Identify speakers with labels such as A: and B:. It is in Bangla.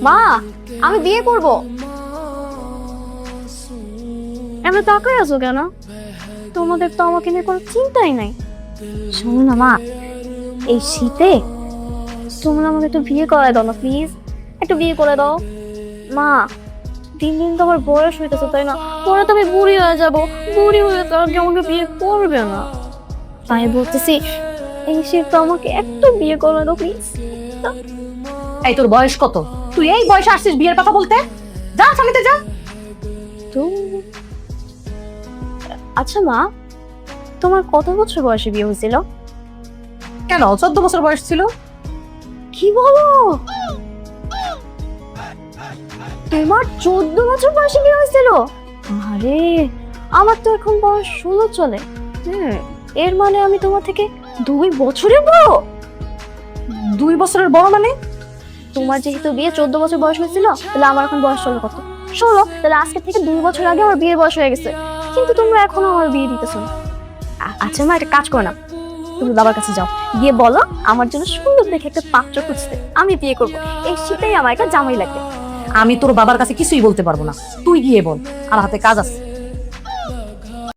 A: মা, আমি বিয়ে করব। এমন তাকাই আছো কেন? তোমাদের তো আমাকে নিয়ে কোনো চিন্তাই নাই। শোনো না মা, এই শীতে তোমরা আমাকে একটু বিয়ে করে দাও না প্লিজ, একটু বিয়ে করে দাও। মা, দিন দিন তো আমার বয়স হইতেছে তাই না? পরে তো আমি বুড়ি হয়ে যাবো, বুড়ি হয়ে তো আর কেউ আমাকে বিয়ে করবে না। তাই বলতেছি, এই শীত আমাকে একটু বিয়ে করে দাও প্লিজ।
B: এই তোর বয়স কত? তুই এই বয়সে আসছিস বিয়ের কথা বলতে? যা স্বামীতে যা।
A: তো আচ্ছা মা, তোমার কত বছর বয়সে বিয়ে হয়েছিল?
B: কেন, 14 বছর বয়স ছিল।
A: কি বলো? তোমার 14 বছর বয়সে বিয়ে হয়েছিল? আরে, আমার তো এখন বয়স 16 চলে। এর মানে আমি তোমার থেকে 2 বছরের বড়।
B: 2 বছরের বড় মানে?
A: তোমার যেহেতু বিয়ে 14 বছর বয়স হয়েছিল, তাহলে আমার এখন বয়স 16 কত? 16, তাহলে আজকে থেকে 2 বছর আগে আমার বিয়ের বয়স হয়ে গেছে। কিন্তু তোমরা এখনো আমার বিয়ে দিতেছো না। আচ্ছা মা, একটা কাজ করো না, তুমি বাবার কাছে যাও, গিয়ে বলো আমার জন্য সুন্দর দেখে একটা পাত্র খুঁজতে, আমি বিয়ে করবো। এই শীতেই আমার একটা জামাই লাগবে।
B: আমি তোর বাবার কাছে কিছুই বলতে পারবো না, তুই গিয়ে বল, আর হাতে কাজ আছে।